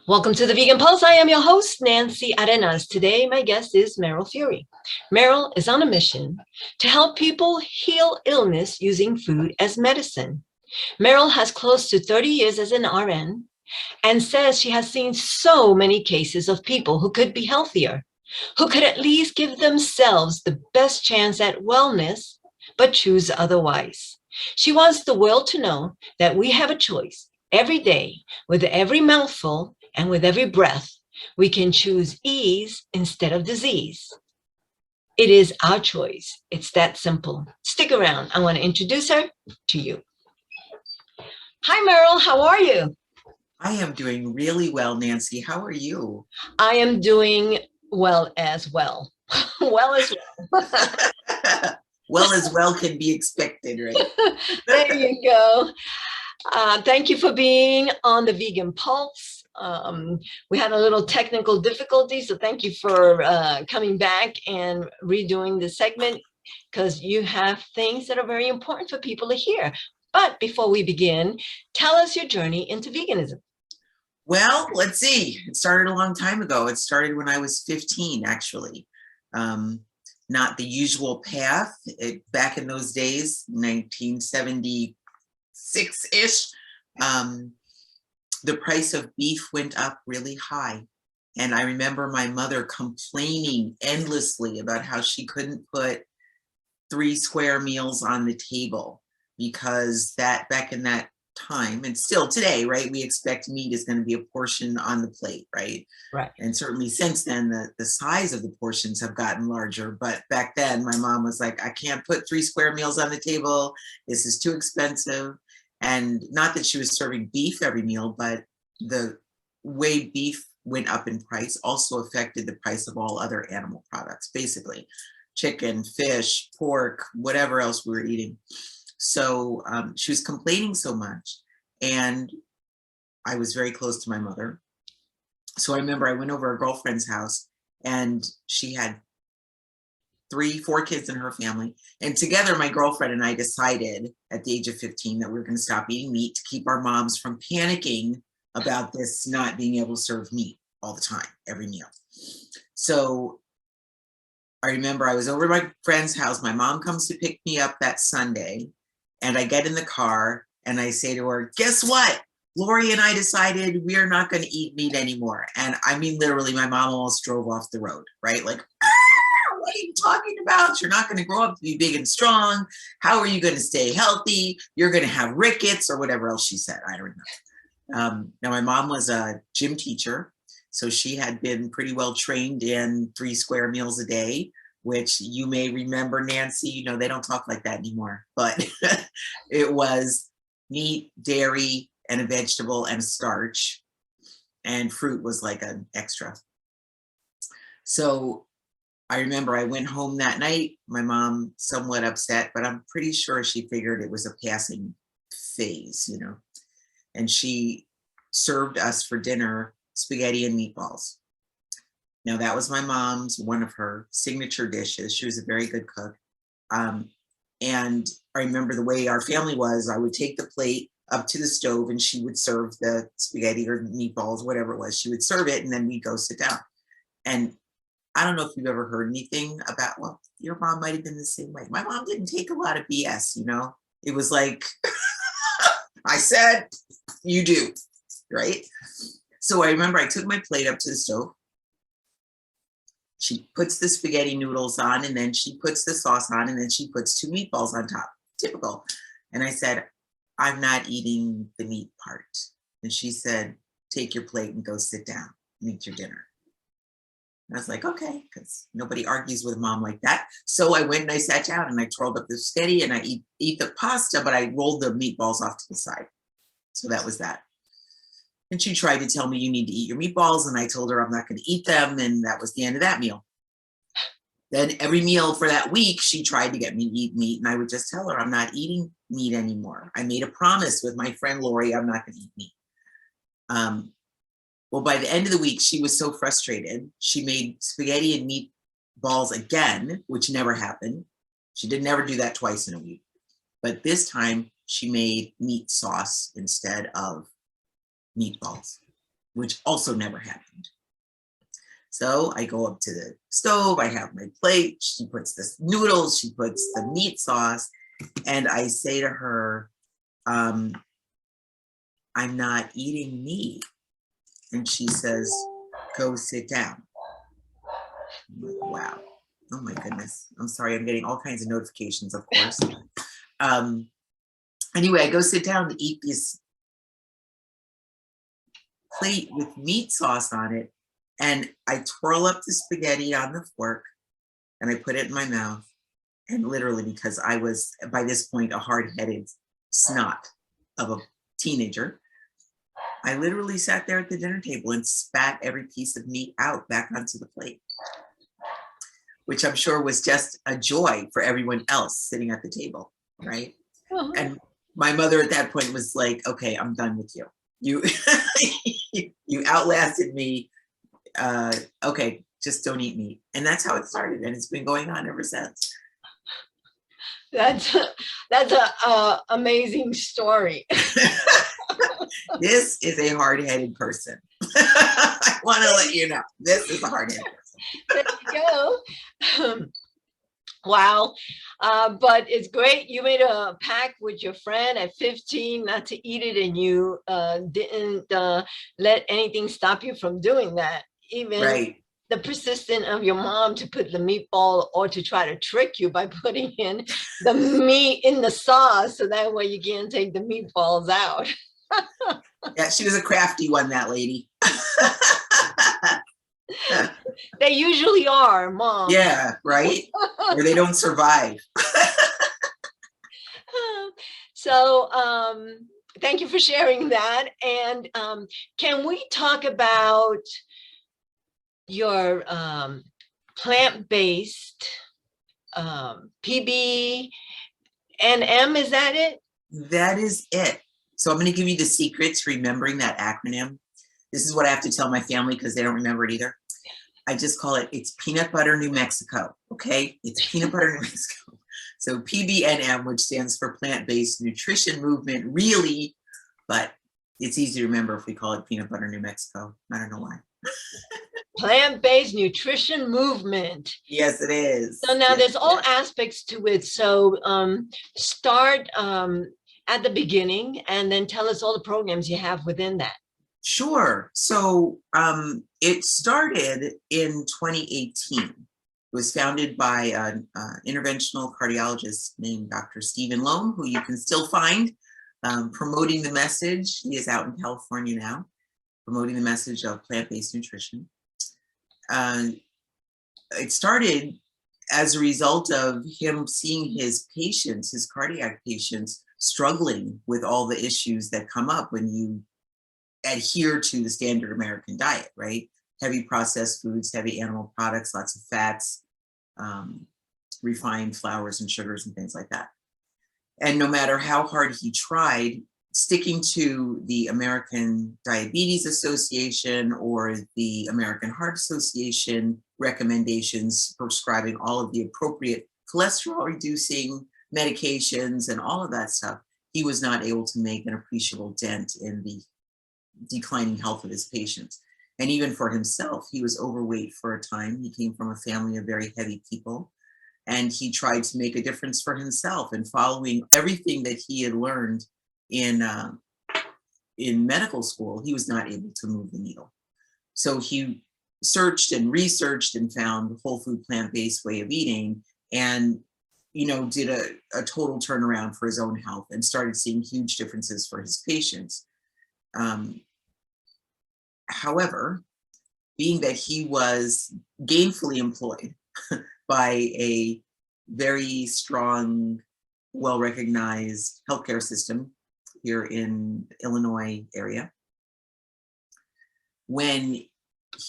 Welcome to the Vegan Pulse. I am your host, Nancy Arenas. Today, my guest is Meryl Fury. Meryl is on a mission to help people heal illness using food as medicine. Meryl has close to 30 years as an RN and says she has seen so many cases of people who could be healthier, who could at least give themselves the best chance at wellness, but choose otherwise. She wants the world to know that we have a choice every day, with every mouthful and with every breath. We can choose ease instead of disease. It is our choice. It's that simple. Stick around. I want to introduce her to you. Hi, Meryl. How are you? I am doing really well, Nancy. How are you? I am doing well as well. Well as well. Well as well can be expected, right? There you go. Thank you for being on the Vegan Pulse. We had a little technical difficulty, so thank you for coming back and redoing the segment, because you have things that are very important for people to hear. But before we begin, tell us your journey into veganism. Well, let's see. It started a long time ago. It started when I was 15, actually. Not the usual path. Back in those days, 1976-ish, the price of beef went up really high. And I remember my mother complaining endlessly about how she couldn't put 3 square meals on the table, because that back in that time, and still today, right, we expect meat is going to be a portion on the plate, right? Right. And certainly since then, the size of the portions have gotten larger. But back then, my mom was like, I can't put 3 square meals on the table. This is too expensive. And not that she was serving beef every meal, but the way beef went up in price also affected the price of all other animal products, basically chicken, fish, pork, whatever else we were eating. So she was complaining so much, and I was very close to my mother. So I remember I went over a girlfriend's house, and she had 4 kids in her family. And together, my girlfriend and I decided at the age of 15 that we were going to stop eating meat to keep our moms from panicking about this not being able to serve meat all the time, every meal. So I remember I was over at my friend's house. My mom comes to pick me up that Sunday, and I get in the car and I say to her, guess what? Lori and I decided we are not going to eat meat anymore. And I mean, literally, my mom almost drove off the road, right? Like, what are you talking about? You're not going to grow up to be big and strong. How are you going to stay healthy? You're going to have rickets, or whatever else she said. I don't know. Now, my mom was a gym teacher, so she had been pretty well trained in 3 square meals a day, which you may remember, Nancy, you know, they don't talk like that anymore, but it was meat, dairy, and a vegetable and a starch, and fruit was like an extra. So I remember I went home that night, my mom somewhat upset, but I'm pretty sure she figured it was a passing phase, you know, and she served us for dinner spaghetti and meatballs. Now, that was my mom's, one of her signature dishes. She was a very good cook. And I remember the way our family was, I would take the plate up to the stove and she would serve the spaghetti or meatballs, whatever it was. She would serve it and then we'd go sit down. And I don't know if you've ever heard anything about, well, your mom might have been the same way. My mom didn't take a lot of BS, you know? It was like, I said, you do, right? So I remember I took my plate up to the stove. She puts the spaghetti noodles on, and then she puts the sauce on, and then she puts 2 meatballs on top. Typical. And I said, I'm not eating the meat part. And she said, take your plate and go sit down and eat your dinner. And I was like, okay, because nobody argues with mom like that. So I went and I sat down and I twirled up the spaghetti and I eat the pasta, but I rolled the meatballs off to the side. So that was that. And she tried to tell me you need to eat your meatballs, and I told her I'm not going to eat them, and that was the end of that meal. Then every meal for that week, she tried to get me to eat meat, and I would just tell her I'm not eating meat anymore. I made a promise with my friend Lori, I'm not going to eat meat. Well, by the end of the week, she was so frustrated. She made spaghetti and meatballs again, which never happened. She did never do that twice in a week. But this time, she made meat sauce instead of meatballs. which also never happened. So I go up to the stove, I have my plate, she puts the noodles, she puts the meat sauce, and I say to her, I'm not eating meat. And she says, go sit down. I'm like, wow. Oh my goodness. I'm sorry, I'm getting all kinds of notifications, of course. Anyway, I go sit down to eat this plate with meat sauce on it. And I twirl up the spaghetti on the fork and I put it in my mouth. And literally, because I was, by this point, a hard-headed snot of a teenager, I literally sat there at the dinner table and spat every piece of meat out back onto the plate, which I'm sure was just a joy for everyone else sitting at the table, right? And my mother at that point was like, okay, I'm done with you. You outlasted me. Okay, just don't eat meat. And that's how it started. And it's been going on ever since. That's a amazing story. This is a hard-headed person. I want to let you know, this is a hard-headed person. There you go. Wow. But it's great. You made a pact with your friend at 15 not to eat it, and you didn't let anything stop you from doing that. Even Right. the persistence of your mom to put the meatball, or to try to trick you by putting in the meat in the sauce, so that way you can't take the meatballs out. Yeah, she was a crafty one, that lady. They usually are, Mom. Yeah, right? Or they don't survive. So thank you for sharing that. And can we talk about your plant-based PB and M? Is that it? That is it. So I'm going to give you the secrets remembering that acronym. This is what I have to tell my family because they don't remember it either. I just call it, it's Peanut Butter New Mexico, okay? It's Peanut Butter New Mexico. So PBNM, which stands for Plant-Based Nutrition Movement, really, but it's easy to remember if we call it Peanut Butter New Mexico. I don't know why. Plant-Based Nutrition Movement. Yes, it is. So now yes, there's all aspects to it. So start at the beginning and then tell us all the programs you have within that. Sure. So it started in 2018. It was founded by an interventional cardiologist named Dr. Stephen Loam, who you can still find promoting the message. He is out in California now, promoting the message of plant-based nutrition. It started as a result of him seeing his patients, his cardiac patients, struggling with all the issues that come up when you adhere to the standard American diet, right? Heavy processed foods, heavy animal products, lots of fats, refined flours and sugars and things like that. And no matter how hard he tried, sticking to the American Diabetes Association or the American Heart Association recommendations prescribing all of the appropriate cholesterol reducing medications and all of that stuff, he was not able to make an appreciable dent in the declining health of his patients. And even for himself, he was overweight for a time. He came from a family of very heavy people, and he tried to make a difference for himself. And following everything that he had learned in medical school, he was not able to move the needle. So he searched and researched and found the whole food plant-based way of eating, and did a total turnaround for his own health and started seeing huge differences for his patients. However, being that he was gainfully employed by a very strong, well-recognized healthcare system here in the Illinois area, when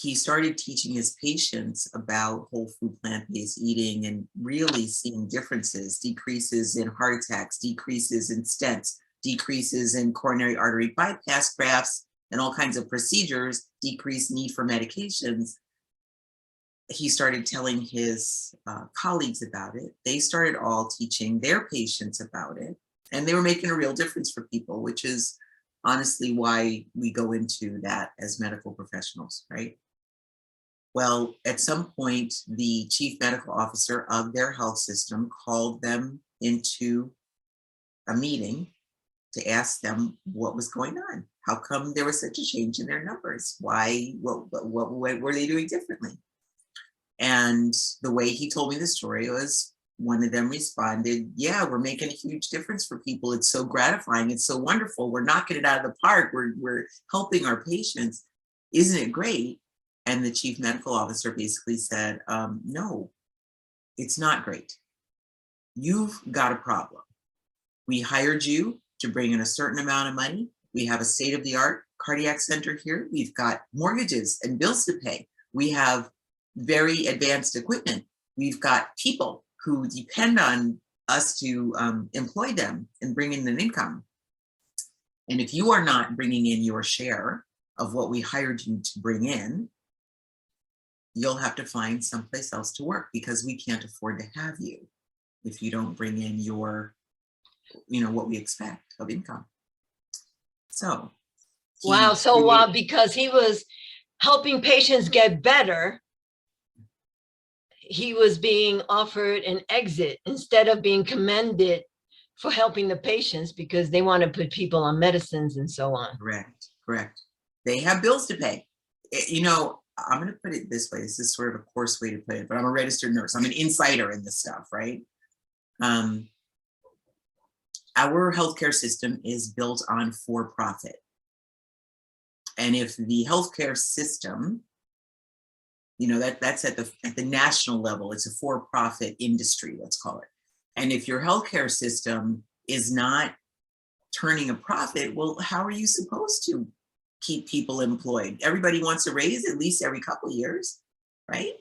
he started teaching his patients about whole food plant-based eating and really seeing differences, decreases in heart attacks, decreases in stents, decreases in coronary artery bypass grafts, and all kinds of procedures, decreased need for medications, he started telling his colleagues about it. They started all teaching their patients about it, and they were making a real difference for people, which is honestly why we go into that as medical professionals, right? Well, at some point, the chief medical officer of their health system called them into a meeting to ask them what was going on. How come there was such a change in their numbers? Why, what were they doing differently? And the way he told me the story was one of them responded, yeah, we're making a huge difference for people. It's so gratifying. It's so wonderful. We're knocking it out of the park. We're helping our patients. Isn't it great? And the chief medical officer basically said, no, it's not great. You've got a problem. We hired you to bring in a certain amount of money. We have a state-of-the-art cardiac center here. We've got mortgages and bills to pay. We have very advanced equipment. We've got people who depend on us to employ them and bring in an income. And if you are not bringing in your share of what we hired you to bring in, you'll have to find someplace else to work because we can't afford to have you if you don't bring in your, what we expect of income. So. Wow. So because he was helping patients get better, he was being offered an exit instead of being commended for helping the patients because they want to put people on medicines and so on. Correct. They have bills to pay. I'm going to put it this way. This is sort of a coarse way to put it, but I'm a registered nurse. I'm an insider in this stuff, right? Our healthcare system is built on for-profit. And if the healthcare system, that's at the national level, it's a for-profit industry, let's call it. And if your healthcare system is not turning a profit, well, how are you supposed to keep people employed? Everybody wants a raise at least every couple of years, right?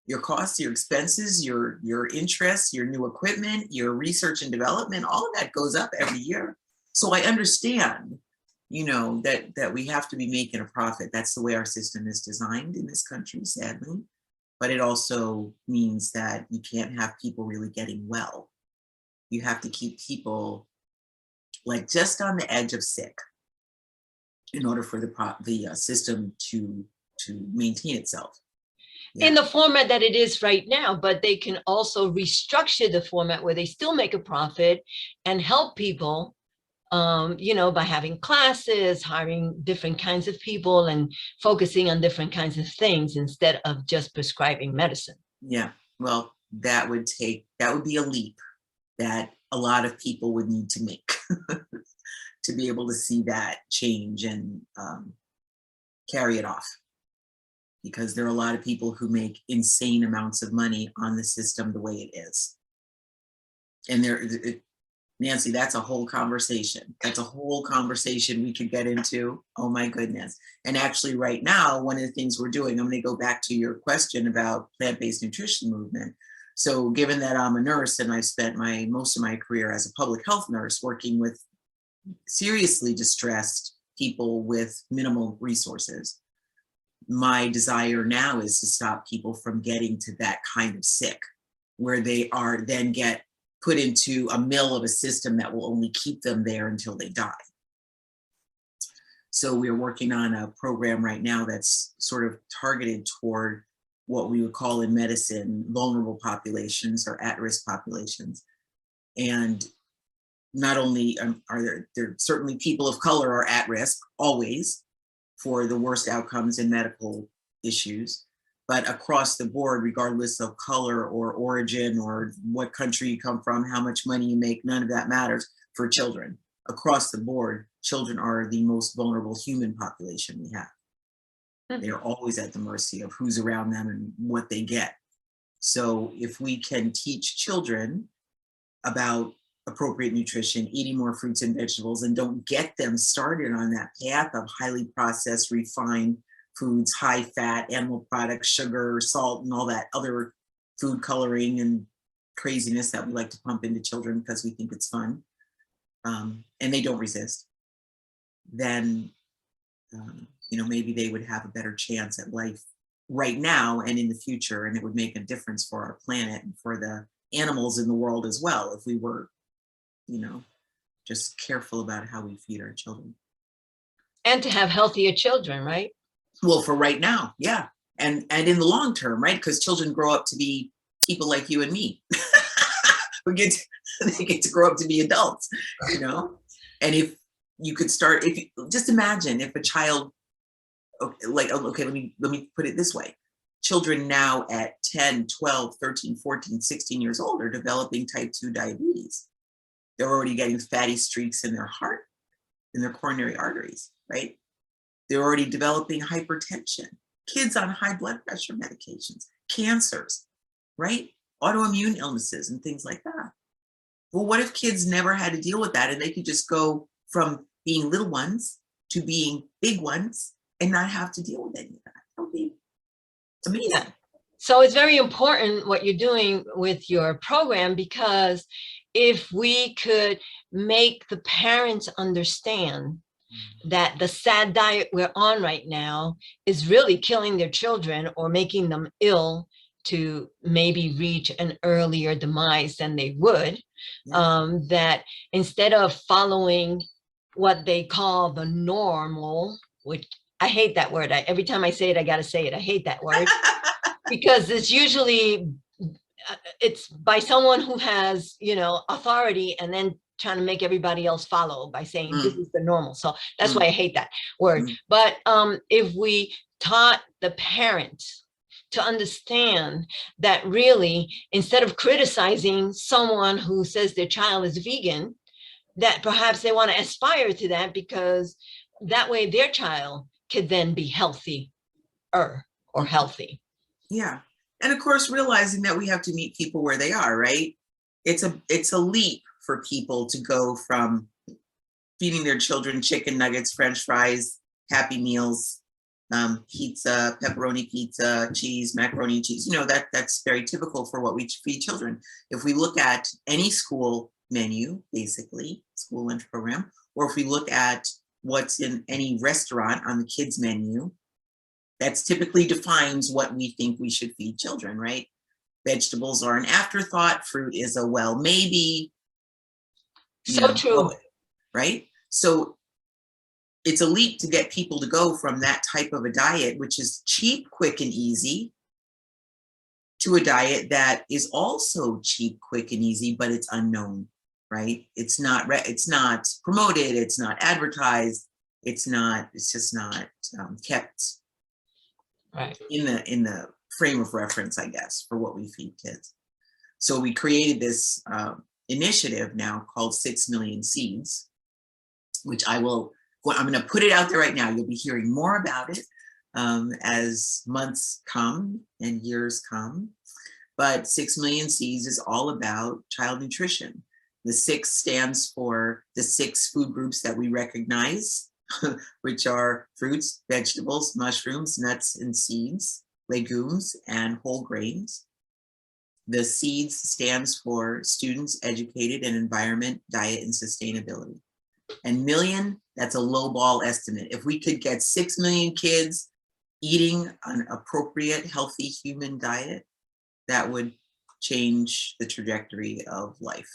Your costs, your expenses, your interests, your new equipment, your research and development, all of that goes up every year. So I understand, that we have to be making a profit. That's the way our system is designed in this country, sadly. But it also means that you can't have people really getting well. You have to keep people like just on the edge of sick in order for the system to maintain itself. In the format that it is right now, but they can also restructure the format where they still make a profit and help people, by having classes, hiring different kinds of people and focusing on different kinds of things instead of just prescribing medicine. Yeah, well, that would be a leap that a lot of people would need to make to be able to see that change and carry it off. Because there are a lot of people who make insane amounts of money on the system the way it is. And Nancy, that's a whole conversation. That's a whole conversation we could get into. Oh my goodness. And actually right now, one of the things we're doing, I'm going to go back to your question about plant-based nutrition movement. So given that I'm a nurse and I've spent most of my career as a public health nurse working with seriously distressed people with minimal resources, my desire now is to stop people from getting to that kind of sick where they are then get put into a mill of a system that will only keep them there until they die. So we're working on a program right now that's sort of targeted toward what we would call in medicine vulnerable populations or at-risk populations. And not only are there certainly people of color are at risk always for the worst outcomes in medical issues, but across the board, regardless of color or origin or what country you come from, how much money you make, none of that matters for children. Across the board, children are the most vulnerable human population we have. They're always at the mercy of who's around them and what they get. So if we can teach children about appropriate nutrition, eating more fruits and vegetables, and don't get them started on that path of highly processed, refined foods, high fat, animal products, sugar, salt, and all that other food coloring and craziness that we like to pump into children because we think it's fun, and they don't resist, then maybe they would have a better chance at life right now and in the future, and it would make a difference for our planet and for the animals in the world as well if we were just careful about how we feed our children. And to have healthier children, right? Well, for right now, yeah. And in the long term, right? Because children grow up to be people like you and me. They get to grow up to be adults, you know? And if you could start, just imagine if a child, like, okay, let me put it this way. Children now at 10, 12, 13, 14, 16 years old are developing type 2 diabetes. They're already getting fatty streaks in their heart, in their coronary arteries, right? They're already developing hypertension, kids on high blood pressure medications, cancers, right? Autoimmune illnesses and things like that. Well, what if kids never had to deal with that and they could just go from being little ones to being big ones and not have to deal with any of that? That would be amazing. Yeah. So it's very important what you're doing with your program, because if we could make the parents understand that the sad diet we're on right now is really killing their children or making them ill to maybe reach an earlier demise than they would, that instead of following what they call the normal, which I hate that word. Every time I say it, I got to say it. I hate that word because it's usually, it's by someone who has, authority, and then trying to make everybody else follow by saying this is the normal. So that's why I hate that word. But if we taught the parents to understand that really, instead of criticizing someone who says their child is vegan, that perhaps they want to aspire to that, because that way their child could then be healthy or healthy. Yeah. And of course, realizing that we have to meet people where they are, right? It's a leap for people to go from feeding their children chicken nuggets, French fries, Happy Meals, pizza, pepperoni pizza, cheese, macaroni and cheese. That's very typical for what we feed children. If we look at any school menu, basically, school lunch program, or if we look at what's in any restaurant on the kids' menu, that's typically defines what we think we should feed children, right? Vegetables are an afterthought. Fruit is a well, maybe. So true. Right? So it's a leap to get people to go from that type of a diet, which is cheap, quick, and easy, to a diet that is also cheap, quick, and easy, but it's unknown, right? It's not promoted. It's not advertised. It's just not kept right in the frame of reference, I guess, for what we feed kids. So we created this initiative now called 6 Million Seeds, which I'm going to put it out there right now. You'll be hearing more about it as months come and years come. But 6 Million Seeds is all about child nutrition. The 6 stands for the 6 food groups that we recognize, which are fruits, vegetables, mushrooms, nuts and seeds, legumes, and whole grains. The seeds stands for students, educated, and environment, diet, and sustainability. And million, that's a low ball estimate. If we could get 6 million kids eating an appropriate, healthy human diet, that would change the trajectory of life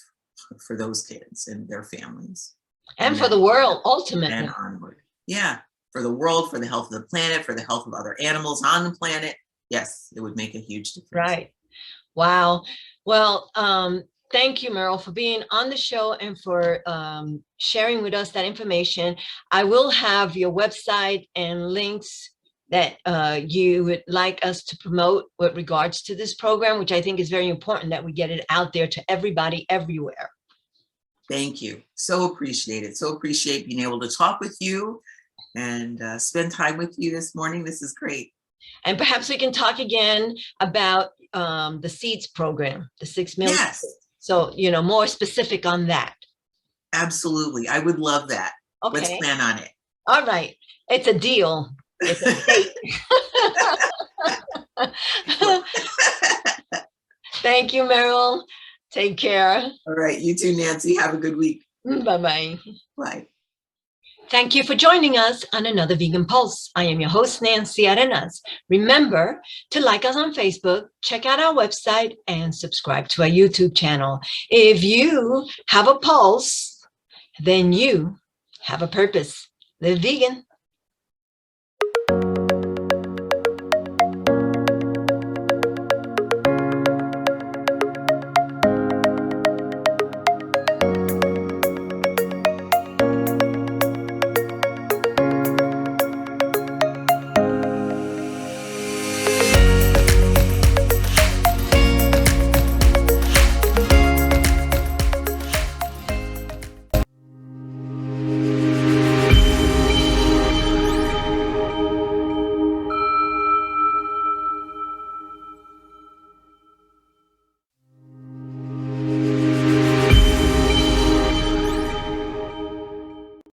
for those kids and their families. And for the world, ultimately. And onward. Yeah, for the world, for the health of the planet, for the health of other animals on the planet. Yes, it would make a huge difference. Right. Wow. Well, thank you, Meryl, for being on the show and for sharing with us that information. I will have your website and links that you would like us to promote with regards to this program, which I think is very important that we get it out there to everybody everywhere. Thank you. So appreciate it. So appreciate being able to talk with you and spend time with you this morning. This is great. And perhaps we can talk again about the SEEDS program, the 6 million. Yes. So, more specific on that. Absolutely. I would love that. Okay. Let's plan on it. All right. It's a deal. It's a date. Thank you, Meryl. Take care. All right. You too, Nancy. Have a good week. Bye-bye. Bye. Thank you for joining us on another Vegan Pulse. I am your host, Nancy Arenas. Remember to like us on Facebook, check out our website, and subscribe to our YouTube channel. If you have a pulse, then you have a purpose. Live vegan.